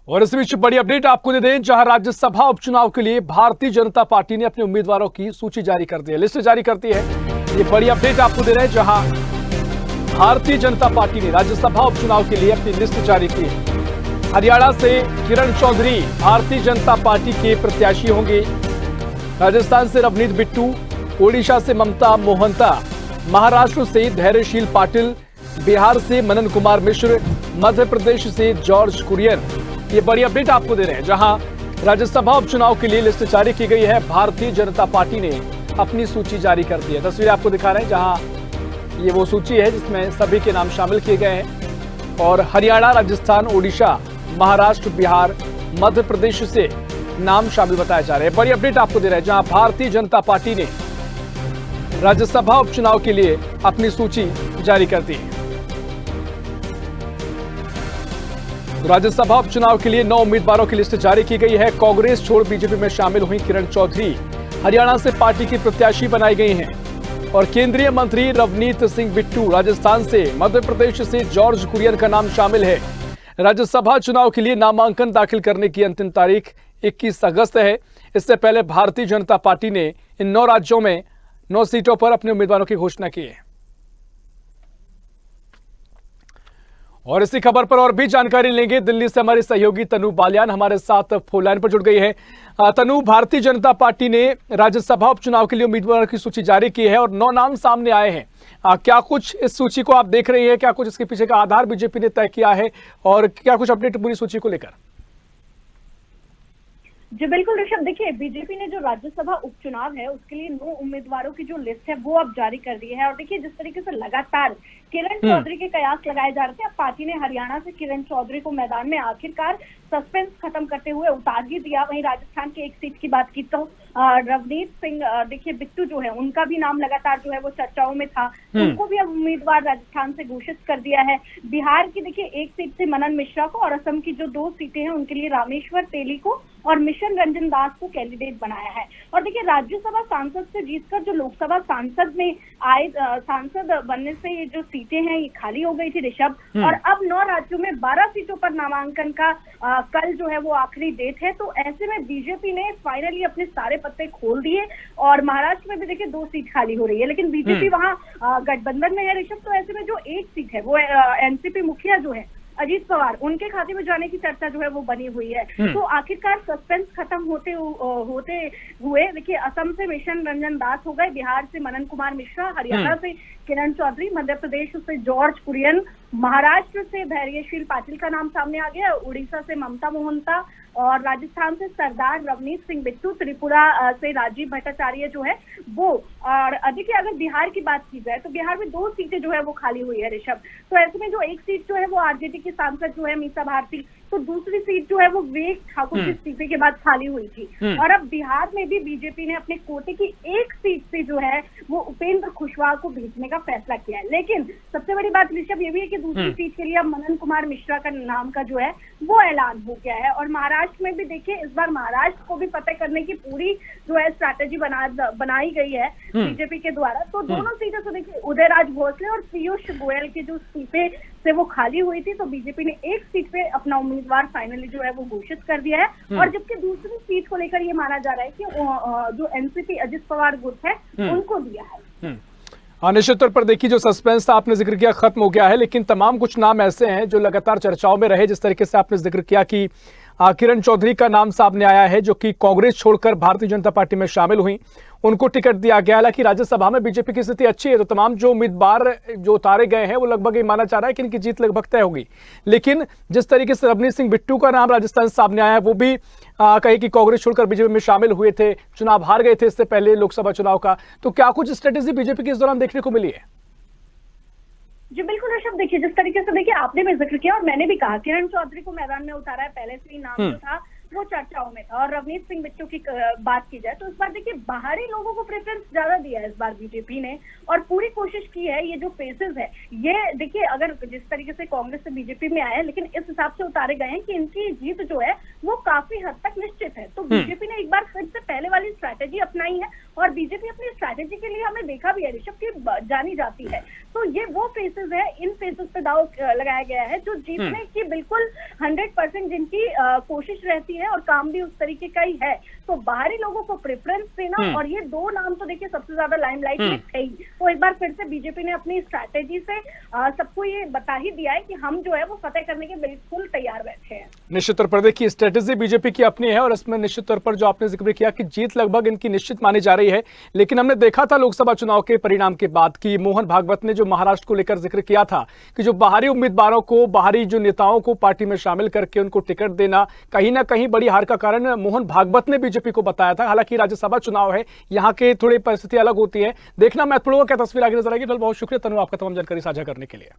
और इस बीच बड़ी अपडेट आपको दे दें, जहां राज्यसभा उपचुनाव के लिए भारतीय जनता पार्टी ने अपने उम्मीदवारों की सूची जारी कर दी है, लिस्ट जारी करती है। ये बड़ी अपडेट आपको दे रहे हैं, जहां भारतीय जनता पार्टी ने राज्यसभा उपचुनाव के लिए अपनी लिस्ट जारी की है। हरियाणा से किरण चौधरी भारतीय जनता पार्टी के प्रत्याशी होंगे। राजस्थान से रवनीत बिट्टू, ओडिशा से ममता मोहंता, महाराष्ट्र से धैर्यशील पाटिल, बिहार से मनन कुमार मिश्र, मध्य प्रदेश से जॉर्ज कुरियन। ये बड़ी अपडेट आपको दे रहे हैं, जहां राज्यसभा उपचुनाव के लिए लिस्ट जारी की गई है। भारतीय जनता पार्टी ने अपनी सूची जारी कर दी है। तस्वीर आपको दिखा रहे हैं, जहां ये वो सूची है जिसमें सभी के नाम शामिल किए गए हैं और हरियाणा, राजस्थान, ओडिशा, महाराष्ट्र, बिहार, मध्य प्रदेश से नाम शामिल बताए जा रहे हैं। बड़ी अपडेट आपको दे रहे हैं, जहां भारतीय जनता पार्टी ने राज्यसभा उपचुनाव के लिए अपनी सूची जारी कर दी है। राज्यसभा उपचुनाव के लिए 9 उम्मीदवारों की लिस्ट जारी की गई है। कांग्रेस छोड़ बीजेपी में शामिल हुई किरण चौधरी हरियाणा से पार्टी की प्रत्याशी बनाई गई हैं और केंद्रीय मंत्री रवनीत सिंह बिट्टू राजस्थान से, मध्य प्रदेश से जॉर्ज कुरियन का नाम शामिल है। राज्यसभा चुनाव के लिए नामांकन दाखिल करने की अंतिम तारीख 21 अगस्त है। इससे पहले भारतीय जनता पार्टी ने इन 9 राज्यों में 9 सीटों पर अपने उम्मीदवारों की घोषणा की है। और इसी खबर पर और भी जानकारी लेंगे। दिल्ली से हमारी सहयोगी तनु बालियान हमारे साथ फोन लाइन पर जुड़ गई है। तनु, भारतीय जनता पार्टी ने राज्यसभा उपचुनाव के लिए उम्मीदवारों की सूची जारी की है और 9 नाम सामने आए हैं। क्या कुछ इस सूची को आप देख रही हैं? क्या कुछ इसके पीछे का आधार बीजेपी ने तय किया है और क्या कुछ अपडेट पूरी सूची को लेकर? जी बिल्कुल ऋषभ, देखिए बीजेपी ने जो राज्यसभा उपचुनाव है उसके लिए 9 उम्मीदवारों की जो लिस्ट है वो अब जारी कर दी है। और देखिए जिस तरीके से लगातार किरण चौधरी के कयास लगाए जा रहे थे, अब पार्टी ने हरियाणा से किरण चौधरी को मैदान में आखिरकार सस्पेंस खत्म करते हुए उतार ही दिया। वहीं राजस्थान की एक सीट की बात की तो रवनीत सिंह देखिए बिट्टू जो है उनका भी नाम लगातार जो है वो चर्चाओं में था, उनको भी अब उम्मीदवार राजस्थान से घोषित कर दिया है। बिहार की देखिए एक सीट से मनन मिश्रा को और असम की जो 2 सीटें हैं उनके लिए रामेश्वर तेली को और मिशन रंजन दास को कैंडिडेट बनाया है। और देखिए राज्यसभा सांसद से जीतकर जो लोकसभा सांसद में आए सांसद बनने से ये जो सीटें हैं ये खाली हो गई थी ऋषभ। और अब 9 राज्यों में 12 सीटों पर नामांकन का कल जो है वो आखिरी डेट है। तो ऐसे में बीजेपी ने फाइनली अपने सारे पत्ते खोल दिए और महाराष्ट्र में भी देखिए 2 सीट खाली हो रही है, लेकिन बीजेपी वहां गठबंधन में है ऋषभ। तो ऐसे में जो एक सीट है वो एनसीपी मुखिया जो है अजीत पवार, उनके खाते में जाने की चर्चा जो है वो बनी हुई है। तो आखिरकार सस्पेंस खत्म होते हुए देखिए असम से मिशन रंजन दास हो गए, बिहार से मनन कुमार मिश्रा, हरियाणा से किरण चौधरी, मध्य प्रदेश से जॉर्ज कुरियन, महाराष्ट्र से धैर्यशील पाटिल का नाम सामने आ गया, उड़ीसा से ममता मोहंता और राजस्थान से सरदार रवनीत सिंह बिट्टू, त्रिपुरा से राजीव भट्टाचार्य जो है वो। और देखिए अगर बिहार की बात की जाए तो बिहार में 2 सीटें जो है वो खाली हुई है ऋषभ। तो ऐसे में जो एक सीट जो है वो आरजेडी के सांसद जो है मीसा भारती, तो दूसरी सीट जो है वो विवेक ठाकुर के इस्तीफे के बाद खाली हुई थी। और अब बिहार में भी बीजेपी ने अपने कोटे की एक सीट से जो है वो उपेंद्र कुशवाहा को भेजने का फैसला किया है। लेकिन सबसे बड़ी बात ऋषभ ये भी है कि दूसरी सीट के लिए अब मनन कुमार मिश्रा का नाम का जो है वो ऐलान हो गया है। और महाराष्ट्र में भी देखिए इस बार महाराष्ट्र को भी फतेह करने की पूरी जो है स्ट्रैटेजी बनाई गई है बीजेपी के द्वारा। तो दोनों सीटें तो देखिए उदयराज भोसले और पीयूष गोयल के जो इस्तीफे से वो खाली हुई थी, तो बीजेपी ने एक सीट पे अपना उम्मीदवार फाइनली जो है वो घोषित कर दिया है। और जबकि दूसरी सीट को लेकर ये माना जा रहा है कि जो एनसीपी अजित पवार गुट है उनको दिया है। निश्चित तौर पर देखिए जो सस्पेंस आपने जिक्र किया खत्म हो गया है, लेकिन तमाम कुछ नाम ऐसे हैं जो लगातार चर्चाओं में रहे। जिस तरीके से आपने जिक्र किया कि किरण चौधरी का नाम सामने आया है जो कि कांग्रेस छोड़कर भारतीय जनता पार्टी में शामिल हुई, उनको टिकट दिया गया। हालांकि राज्यसभा में बीजेपी की स्थिति अच्छी है, तो तमाम जो उम्मीदवार जो उतारे गए हैं वो लगभग ये माना जा रहा है कि इनकी जीत लगभग तय होगी। लेकिन जिस तरीके से रवनीत सिंह बिट्टू का नाम राजस्थान से सामने आया है, वो भी कहे कि कांग्रेस छोड़कर बीजेपी में शामिल हुए थे, चुनाव हार गए थे इससे पहले लोकसभा चुनाव का। तो क्या कुछ स्ट्रेटेजी बीजेपी की इस दौरान देखने को मिली है? जी बिल्कुल ऋषभ, देखिए जिस तरीके से देखिए आपने भी जिक्र किया और मैंने भी कहा किरण चौधरी को मैदान में उतारा है, पहले से ही नाम जो था वो चर्चाओं में था। और रवनीत सिंह बिट्टू की बात की जाए तो इस बार देखिए बाहरी लोगों को प्रेफरेंस ज्यादा दिया है इस बार बीजेपी ने, और पूरी कोशिश की है ये जो फेसेस है ये देखिए अगर जिस तरीके से कांग्रेस से बीजेपी में आए हैं, लेकिन इस हिसाब से उतारे गए हैं कि इनकी जीत जो है वो काफी हद तक निश्चित है। तो बीजेपी ने एक बार फिर से पहले वाली स्ट्रैटेजी अपनाई है, और बीजेपी अपनी स्ट्रैटेजी के लिए हमें देखा भी है ऋषभ की जानी जाती है। तो ये वो फेसेस है, इन फेसेस पे दाव लगाया गया है जो जीतने की बिल्कुल 100% जिनकी कोशिश रहती है और काम भी उस तरीके का ही है। तो बाहरी लोगों को प्रेफरेंस देना, और ये दो नाम तो देखिए सबसे ज्यादा लाइमलाइट में थे ही। तो एक बार फिर से बीजेपी ने अपनी स्ट्रैटेजी से सबको ये बता ही दिया है कि हम जो है वो फतेह करने के बिल्कुल तैयार बैठे हैं। निश्चित तौर पर देखिए स्ट्रेटेजी बीजेपी की अपनी है, और इसमें निश्चित तौर पर जो आपने जिक्र किया कि जीत लगभग इनकी निश्चित मानी जा रही है। लेकिन हमने देखा था लोकसभा चुनाव के परिणाम के बाद कि मोहन भागवत ने जो महाराष्ट्र को लेकर जिक्र किया था कि जो बाहरी उम्मीदवारों को, बाहरी जो नेताओं को पार्टी में शामिल करके उनको टिकट देना कहीं ना कहीं बड़ी हार का कारण मोहन भागवत ने बीजेपी को बताया था। हालांकि राज्यसभा चुनाव है, यहाँ के थोड़ी परिस्थिति अलग होती है, देखना महत्वपूर्ण होगा क्या तस्वीर आगे नजर आएगी। बहुत शुक्रिया तनु आपका तमाम जानकारी साझा करने के लिए।